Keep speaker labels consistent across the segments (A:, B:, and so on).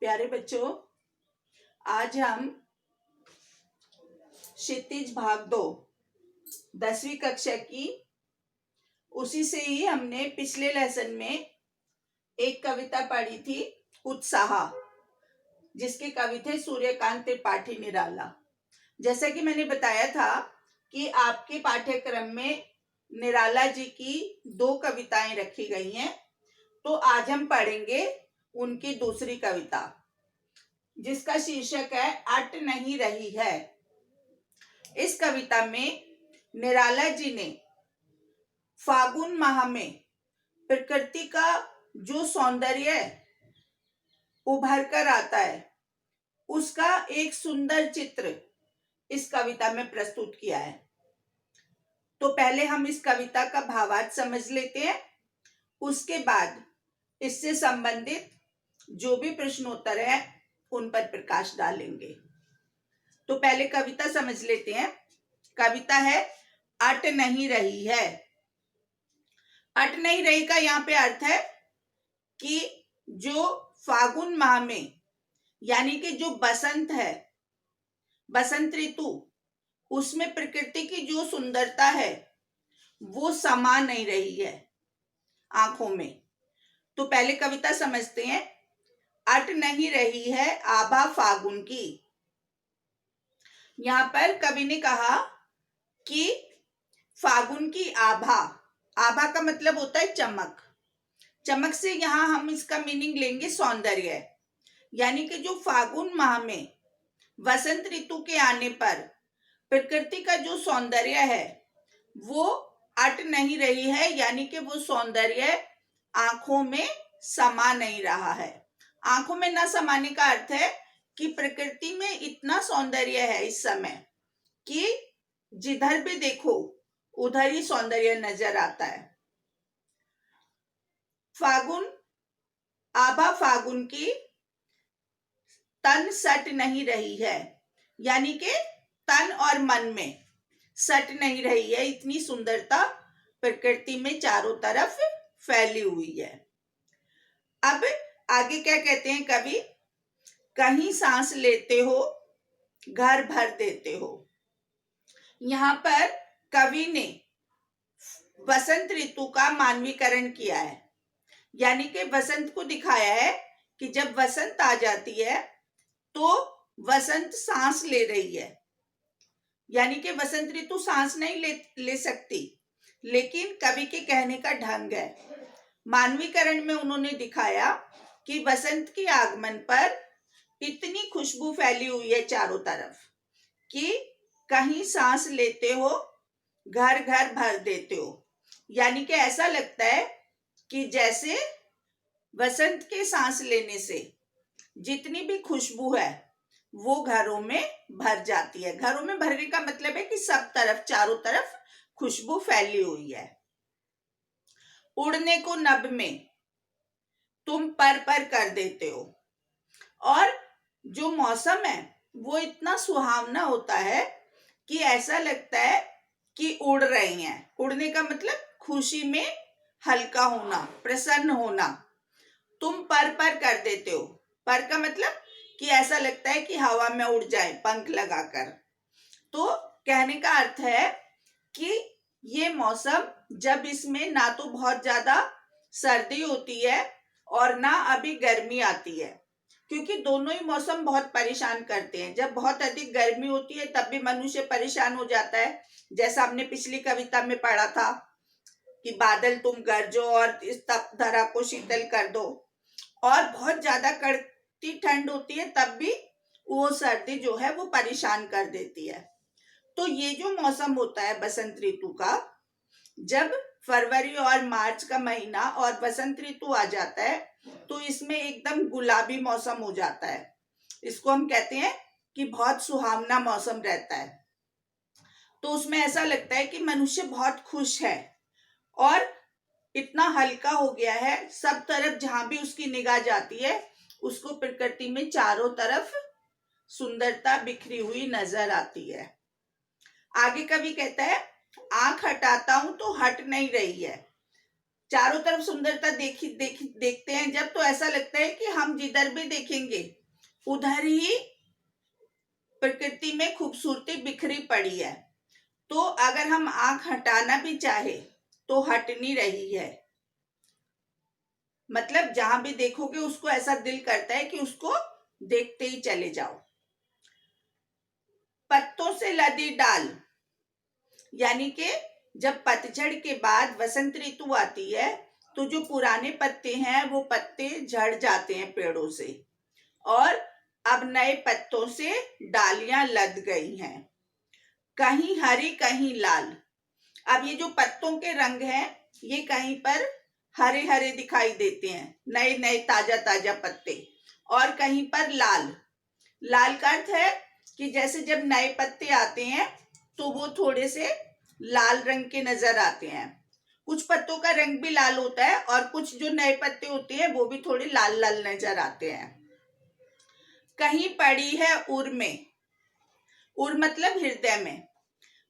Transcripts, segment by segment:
A: प्यारे बच्चों, आज हम क्षितिज भाग 2 10वीं कक्षा की उसी से ही हमने पिछले लेसन में एक कविता पढ़ी थी, उत्साह, जिसके कवि थे सूर्यकांत त्रिपाठी निराला। जैसा कि मैंने बताया था कि आपके पाठ्यक्रम में निराला जी की 2 कविताएं रखी गई हैं, तो आज हम पढ़ेंगे उनकी दूसरी कविता, जिसका शीर्षक है अट नहीं रही है। इस कविता में निराला जी ने फागुन माह में प्रकृति का जो सौंदर्य उभर कर आता है, उसका एक सुंदर चित्र इस कविता में प्रस्तुत किया है। तो पहले हम इस कविता का भावार्थ समझ लेते हैं, उसके बाद इससे संबंधित जो भी प्रश्नोत्तर है उन पर प्रकाश डालेंगे। तो पहले कविता समझ लेते हैं। कविता है अट नहीं रही है। अट नहीं रही का यहाँ पे अर्थ है कि जो फागुन माह में, यानी कि जो बसंत है, बसंत ऋतु, उसमें प्रकृति की जो सुंदरता है वो समा नहीं रही है आंखों में। तो पहले कविता समझते हैं। अट नहीं रही है आभा फागुन की। यहाँ पर कवि ने कहा कि फागुन की आभा, आभा का मतलब होता है चमक। चमक से यहाँ हम इसका मीनिंग लेंगे सौंदर्य, यानी कि जो फागुन माह में वसंत ऋतु के आने पर प्रकृति का जो सौंदर्य है वो अट नहीं रही है, यानी कि वो सौंदर्य आंखों में समा नहीं रहा है। आंखों में ना समाने का अर्थ है कि प्रकृति में इतना सौंदर्य है इस समय कि जिधर भी देखो उधर ही सौंदर्य नजर आता है। फागुन, आभा फागुन की तन सट नहीं रही है, यानी कि तन और मन में सट नहीं रही है, इतनी सुंदरता प्रकृति में चारों तरफ फैली हुई है। अब आगे क्या कहते हैं कवि? कहीं सांस लेते हो घर भर देते हो। यहाँ पर कवि ने वसंत ऋतु का मानवीकरण किया है, यानी कि वसंत को दिखाया है कि जब वसंत आ जाती है तो वसंत सांस ले रही है, यानी कि वसंत ऋतु सांस नहीं ले सकती, लेकिन कवि के कहने का ढंग है। मानवीकरण में उन्होंने दिखाया कि वसंत के आगमन पर इतनी खुशबू फैली हुई है चारों तरफ कि कहीं सांस लेते हो घर घर भर देते हो, यानी कि ऐसा लगता है कि जैसे वसंत के सांस लेने से जितनी भी खुशबू है वो घरों में भर जाती है। घरों में भरने का मतलब है कि सब तरफ, चारों तरफ खुशबू फैली हुई है। उड़ने को नभ में तुम पर कर देते हो। और जो मौसम है वो इतना सुहावना होता है कि ऐसा लगता है कि उड़ रही हैं। उड़ने का मतलब खुशी में हल्का होना, प्रसन्न होना। तुम पर कर देते हो। पर का मतलब कि ऐसा लगता है कि हवा में उड़ जाए पंख लगाकर। तो कहने का अर्थ है कि ये मौसम, जब इसमें ना तो बहुत ज्यादा सर्दी होती है और ना अभी गर्मी आती है, क्योंकि दोनों ही मौसम बहुत परेशान करते हैं। जब बहुत अधिक गर्मी होती है तब भी मनुष्य परेशान हो जाता है, जैसा हमने पिछली कविता में पढ़ा था कि बादल तुम गरजो और इस तप धरा को शीतल कर दो। और बहुत ज्यादा कड़ती ठंड होती है तब भी वो सर्दी जो है वो परेशान कर देती है। तो ये जो मौसम होता है बसंत ऋतु का, जब फरवरी और मार्च का महीना और बसंत ऋतु आ जाता है तो इसमें एकदम गुलाबी मौसम हो जाता है। इसको हम कहते हैं कि बहुत सुहावना मौसम रहता है। तो उसमें ऐसा लगता है कि मनुष्य बहुत खुश है और इतना हल्का हो गया है, सब तरफ जहां भी उसकी निगाह जाती है उसको प्रकृति में चारों तरफ सुंदरता बिखरी हुई नजर आती है। आगे कवि कहता है आंख हटाता हूं तो हट नहीं रही है। चारों तरफ सुंदरता देखते हैं जब, तो ऐसा लगता है कि हम जिधर भी देखेंगे उधर ही प्रकृति में खूबसूरती बिखरी पड़ी है। तो अगर हम आंख हटाना भी चाहे तो हट नहीं रही है। मतलब जहां भी देखोगे उसको ऐसा दिल करता है कि उसको देखते ही चले जाओ। पत्तों से लदी डाल, यानी कि जब पतझड़ के बाद वसंत ऋतु आती है तो जो पुराने पत्ते हैं वो पत्ते झड़ जाते हैं पेड़ों से, और अब नए पत्तों से डालियां लद गई हैं, कहीं हरी कहीं लाल। अब ये जो पत्तों के रंग हैं ये कहीं पर हरे हरे दिखाई देते हैं, नए नए ताजा ताजा पत्ते, और कहीं पर लाल। लाल का अर्थ है कि जैसे जब नए पत्ते आते हैं तो वो थोड़े से लाल रंग के नजर आते हैं। कुछ पत्तों का रंग भी लाल होता है और कुछ जो नए पत्ते होते हैं वो भी थोड़े लाल लाल नजर आते हैं। कहीं पड़ी है उर में, उर मतलब हृदय में।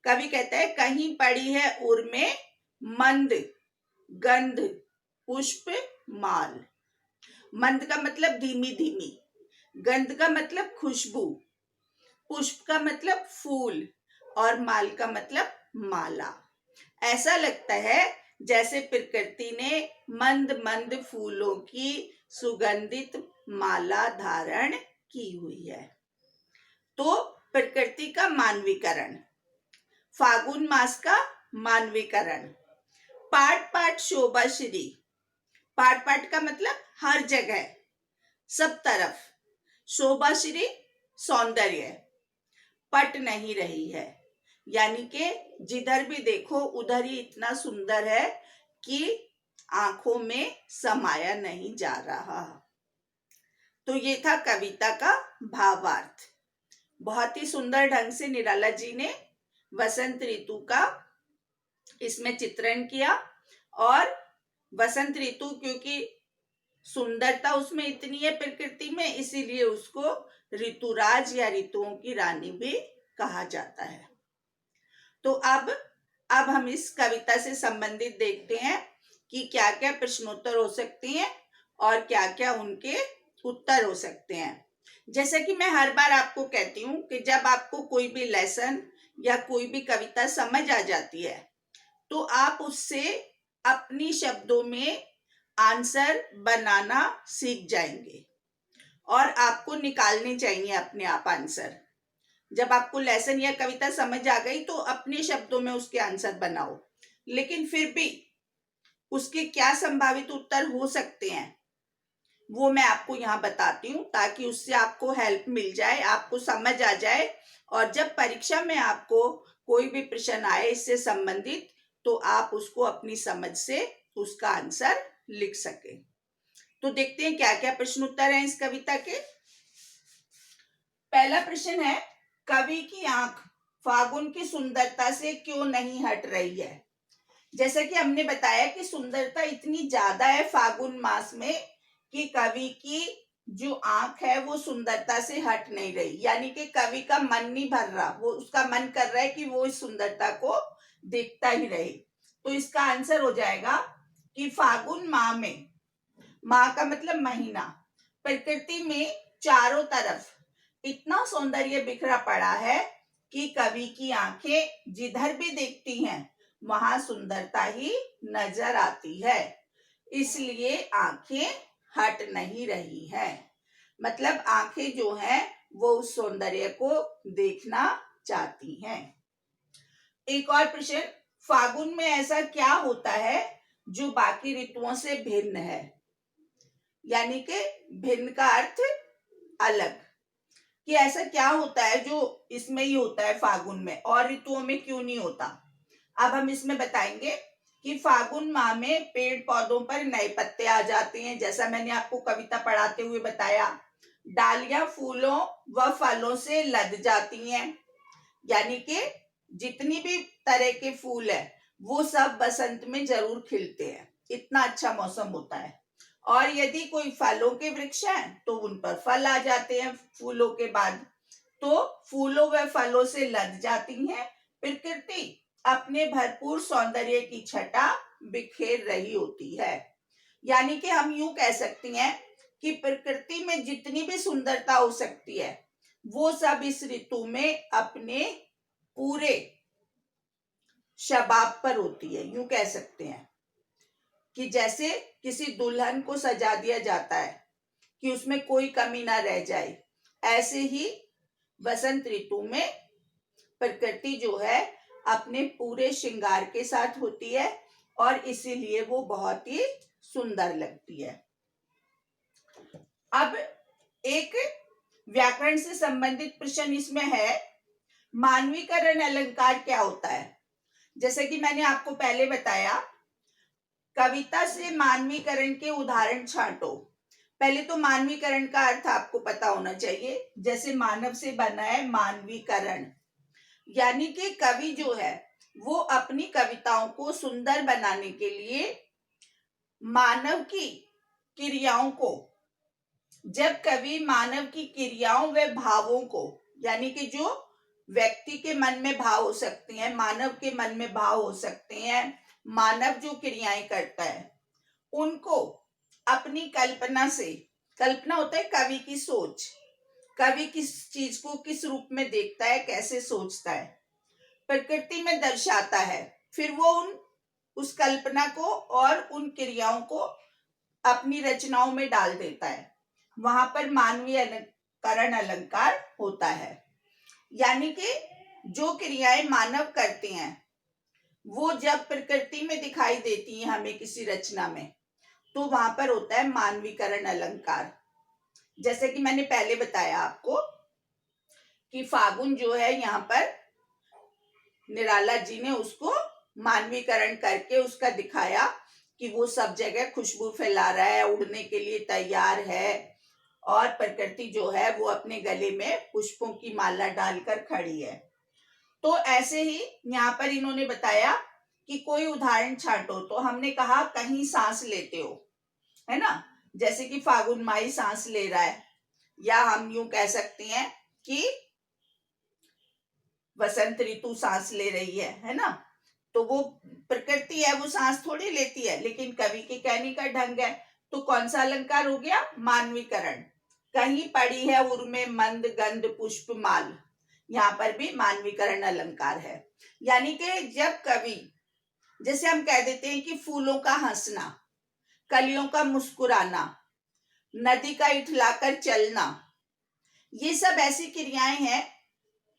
A: कवि कहता है कहीं पड़ी है उर में मंद गंध पुष्प माल। मंद का मतलब धीमी धीमी, गंध का मतलब खुशबू, पुष्प का मतलब फूल, और माल का मतलब माला। ऐसा लगता है जैसे प्रकृति ने मंद मंद फूलों की सुगंधित माला धारण की हुई है। तो प्रकृति का मानवीकरण, फागुन मास का मानवीकरण। पाट पाट शोभा श्री, पाट पाट का मतलब हर जगह सब तरफ, शोभा श्री सौंदर्य, पट नहीं रही है, यानी कि जिधर भी देखो उधर ही इतना सुंदर है कि आंखों में समाया नहीं जा रहा। तो ये था कविता का भावार्थ। बहुत ही सुंदर ढंग से निराला जी ने वसंत ऋतु का इसमें चित्रण किया, और वसंत ऋतु क्योंकि सुंदरता उसमें इतनी है प्रकृति में, इसीलिए उसको ऋतुराज या ऋतुओं की रानी भी कहा जाता है। तो अब हम इस कविता से संबंधित देखते हैं कि क्या क्या प्रश्नोत्तर हो सकते हैं और क्या क्या उनके उत्तर हो सकते हैं। जैसा कि मैं हर बार आपको कहती हूँ कि जब आपको कोई भी लेसन या कोई भी कविता समझ आ जाती है तो आप उससे अपनी शब्दों में आंसर बनाना सीख जाएंगे, और आपको निकालने चाहिए अपने आप आंसर। जब आपको लेसन या कविता समझ आ गई तो अपने शब्दों में उसके आंसर बनाओ, लेकिन फिर भी उसके क्या संभावित उत्तर हो सकते हैं वो मैं आपको यहाँ बताती हूँ, ताकि उससे आपको हेल्प मिल जाए, आपको समझ आ जाए, और जब परीक्षा में आपको कोई भी प्रश्न आए इससे संबंधित तो आप उसको अपनी समझ से उसका आंसर लिख सके। तो देखते हैं क्या क्या प्रश्न उत्तर हैं इस कविता के। पहला प्रश्न है, कवि की आंख फागुन की सुंदरता से क्यों नहीं हट रही है। जैसा कि हमने बताया कि सुंदरता इतनी ज्यादा है फागुन मास में कि कवि की जो आंख है वो सुंदरता से हट नहीं रही, यानी कि कवि का मन नहीं भर रहा, वो उसका मन कर रहा है कि वो इस सुंदरता को देखता ही रहे। तो इसका आंसर हो जाएगा कि फागुन माह में, माह का मतलब महीना, प्रकृति में चारों तरफ इतना सौंदर्य बिखरा पड़ा है कि कवि की आंखें जिधर भी देखती हैं वहां सुंदरता ही नजर आती है, इसलिए आंखें हट नहीं रही हैं। मतलब आंखें जो हैं वो उस सौंदर्य को देखना चाहती हैं। एक और प्रश्न, फागुन में ऐसा क्या होता है जो बाकी ऋतुओं से भिन्न है। यानी कि भिन्न का अर्थ अलग, कि ऐसा क्या होता है जो इसमें ही होता है फागुन में और ऋतुओं में क्यों नहीं होता। अब हम इसमें बताएंगे कि फागुन माह में पेड़ पौधों पर नए पत्ते आ जाते हैं, जैसा मैंने आपको कविता पढ़ाते हुए बताया। डालियां फूलों व फलों से लद जाती हैं, यानी कि जितनी भी तरह के फूल है वो सब बसंत में जरूर खिलते हैं, इतना अच्छा मौसम होता है। और यदि कोई फलों के वृक्ष हैं तो उन पर फल आ जाते हैं फूलों के बाद। तो फूलों व फलों से लद जाती हैं, प्रकृति अपने भरपूर सौंदर्य की छटा बिखेर रही होती है। यानी कि हम यूं कह सकते हैं कि प्रकृति में जितनी भी सुंदरता हो सकती है वो सब इस ऋतु में अपने पूरे शबाब पर होती है। यूं कह सकते हैं कि जैसे किसी दुल्हन को सजा दिया जाता है कि उसमें कोई कमी ना रह जाए, ऐसे ही बसंत ऋतु में प्रकृति जो है अपने पूरे श्रृंगार के साथ होती है और इसीलिए वो बहुत ही सुंदर लगती है। अब एक व्याकरण से संबंधित प्रश्न इसमें है, मानवीकरण अलंकार क्या होता है? जैसे कि मैंने आपको पहले बताया, कविता से मानवीकरण के उदाहरण छांटो। पहले तो मानवीकरण का अर्थ आपको पता होना चाहिए। जैसे मानव से बना है मानवीकरण, यानी कि कवि जो है वो अपनी कविताओं को सुंदर बनाने के लिए मानव की क्रियाओं को, जब कवि मानव की क्रियाओं व भावों को, यानी कि जो व्यक्ति के मन में भाव हो सकते हैं, मानव के मन में भाव हो सकते हैं, मानव जो क्रियाएं करता है उनको अपनी कल्पना से, कल्पना होता है कवि की सोच, कवि किस चीज को किस रूप में देखता है, कैसे सोचता है, प्रकृति में दर्शाता है। फिर वो उस कल्पना को और उन क्रियाओं को अपनी रचनाओं में डाल देता है। वहां पर मानवीय करण अलंकार होता है। यानी कि जो क्रियाएं मानव करते हैं वो जब प्रकृति में दिखाई देती हैं हमें किसी रचना में, तो वहां पर होता है मानवीकरण अलंकार। जैसे कि मैंने पहले बताया आपको कि फागुन जो है, यहाँ पर निराला जी ने उसको मानवीकरण करके उसका दिखाया कि वो सब जगह खुशबू फैला रहा है, उड़ने के लिए तैयार है और प्रकृति जो है वो अपने गले में पुष्पों की माला डालकर खड़ी है। तो ऐसे ही यहाँ पर इन्होंने बताया कि कोई उदाहरण छांटो, तो हमने कहा कहीं सांस लेते हो, है ना, जैसे कि फागुन माई सांस ले रहा है, या हम यूं कह सकते हैं कि वसंत ऋतु सांस ले रही है ना। तो वो प्रकृति है, वो सांस थोड़ी लेती है, लेकिन कवि के कहने का ढंग है। तो कौन सा अलंकार हो गया? मानवीकरण। कहीं पड़ी है उर्मे मंद गंध पुष्प माल, यहाँ पर भी मानवीकरण अलंकार है। यानी कि जब कवि, जैसे हम कह देते हैं कि फूलों का हंसना, कलियों का मुस्कुराना, नदी का इठलाकर चलना, ये सब ऐसी क्रियाएं हैं,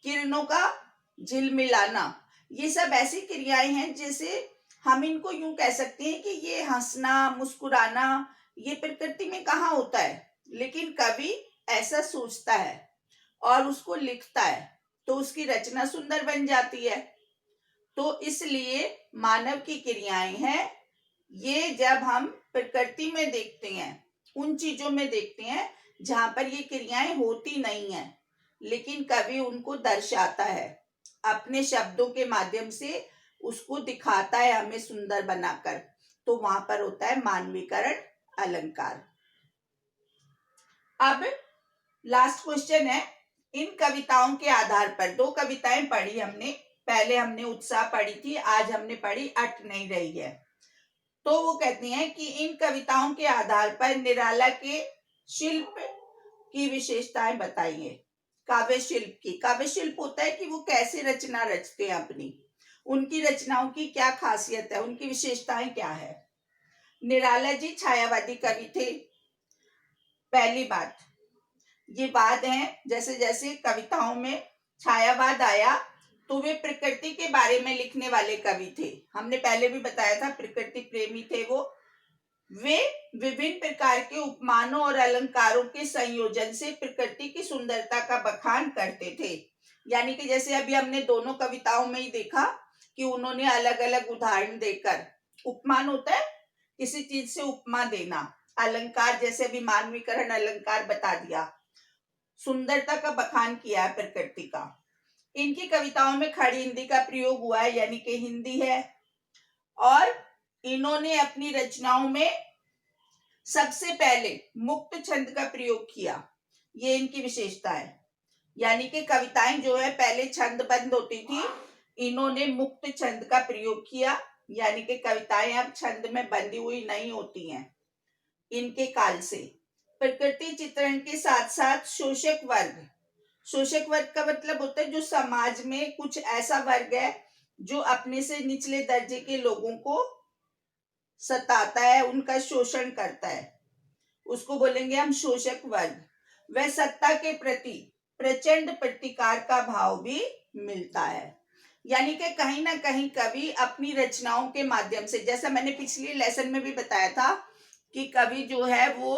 A: किरणों का झिलमिलाना, ये सब ऐसी क्रियाएं हैं जैसे हम इनको यूं कह सकते हैं कि ये हंसना मुस्कुराना ये प्रकृति में कहाँ होता है, लेकिन कवि ऐसा सोचता है और उसको लिखता है तो उसकी रचना सुंदर बन जाती है। तो इसलिए मानव की क्रियाएं हैं ये, जब हम प्रकृति में देखते हैं, उन चीजों में देखते हैं जहां पर ये क्रियाएं होती नहीं है, लेकिन कवि उनको दर्शाता है, अपने शब्दों के माध्यम से उसको दिखाता है हमें सुंदर बनाकर, तो वहां पर होता है मानवीकरण अलंकार। अब लास्ट क्वेश्चन है, इन कविताओं के आधार पर, दो कविताएं पढ़ी हमने, पहले हमने उत्साह पढ़ी थी, आज हमने पढ़ी अट नहीं रही है। तो वो कहते हैं कि इन कविताओं के आधार पर निराला के शिल्प की विशेषताएं बताइए। काव्य शिल्प की, काव्य शिल्प होता है कि वो कैसे रचना रचते हैं अपनी, उनकी रचनाओं की क्या खासियत है, उनकी विशेषताएं क्या है। निराला जी छायावादी कवि थे, पहली बात। ये बात है जैसे जैसे कविताओं में छायावाद आया तो वे प्रकृति के बारे में लिखने वाले कवि थे। हमने पहले भी बताया था प्रकृति प्रेमी थे वो। वे विभिन्न प्रकार के उपमानों और अलंकारों के संयोजन से प्रकृति की सुंदरता का बखान करते थे। यानी कि जैसे अभी हमने दोनों कविताओं में ही देखा कि उन्होंने अलग अलग उदाहरण देकर, उपमान होता है किसी चीज से उपमा देना, अलंकार जैसे अभी मानवीकरण अलंकार बता दिया, सुंदरता का बखान किया है प्रकृति का। इनकी कविताओं में खड़ी हिंदी का प्रयोग हुआ है, यानी कि हिंदी है, और इन्होंने अपनी रचनाओं में सबसे पहले मुक्त छंद का प्रयोग किया, ये इनकी विशेषता है। यानी कि कविताएं जो है पहले छंदबद्ध होती थी, इन्होंने मुक्त छंद का प्रयोग किया, यानी कि कविताएं अब छंद में बंधी हुई नहीं होती हैं इनके काल से। प्रकृति चित्रण के साथ साथ शोषक वर्ग का मतलब होता है जो समाज में कुछ ऐसा वर्ग है जो अपने से निचले दर्जे के लोगों को सताता है, उनका शोषण करता है, उसको बोलेंगे हम शोषक वर्ग। वह सत्ता के प्रति प्रचंड प्रतिकार का भाव भी मिलता है। यानी कि कहीं ना कहीं कवि अपनी रचनाओं के माध्यम से, जैसा मैंने पिछले लेसन में भी बताया था कि कवि जो है वो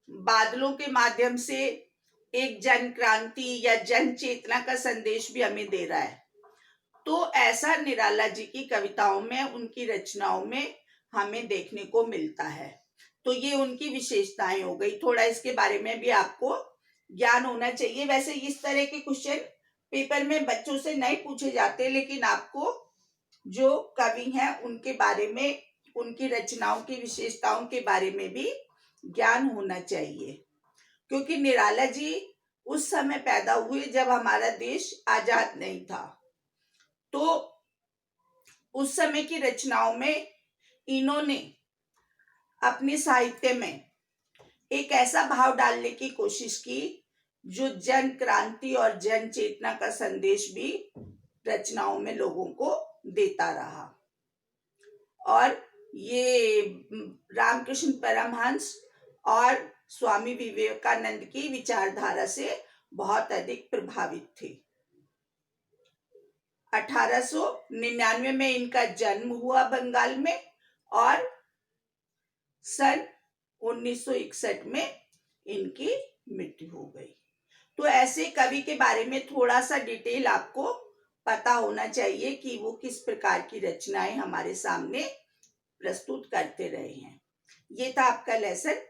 A: बादलों के माध्यम से एक जन क्रांति या जन चेतना का संदेश भी हमें दे रहा है। तो ऐसा निराला जी की कविताओं में, उनकी रचनाओं में हमें देखने को मिलता है। तो ये उनकी विशेषताएं हो गई। थोड़ा इसके बारे में भी आपको ज्ञान होना चाहिए। वैसे इस तरह के क्वेश्चन पेपर में बच्चों से नहीं पूछे जाते, लेकिन आपको जो कवि हैं उनके बारे में, उनकी रचनाओं की विशेषताओं के बारे में भी ज्ञान होना चाहिए, क्योंकि निराला जी उस समय पैदा हुए जब हमारा देश आजाद नहीं था। तो उस समय की रचनाओं में इन्होंने अपने साहित्य में एक ऐसा भाव डालने की कोशिश की जो जन क्रांति और जन चेतना का संदेश भी रचनाओं में लोगों को देता रहा। और ये रामकृष्ण परमहंस और स्वामी विवेकानंद की विचारधारा से बहुत अधिक प्रभावित थे। 1899 में इनका जन्म हुआ बंगाल में और सन 1961 में इनकी मृत्यु हो गई। तो ऐसे कवि के बारे में थोड़ा सा डिटेल आपको पता होना चाहिए कि वो किस प्रकार की रचनाएं हमारे सामने प्रस्तुत करते रहे हैं। ये था आपका लेसन।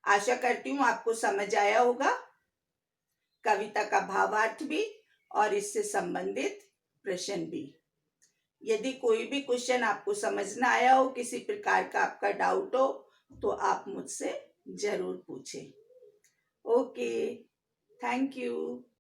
A: आशा करती हूँ आपको समझ आया होगा, कविता का भावार्थ भी और इससे संबंधित प्रश्न भी। यदि कोई भी क्वेश्चन आपको समझ ना आया हो, किसी प्रकार का आपका डाउट हो, तो आप मुझसे जरूर पूछें। Okay, thank you.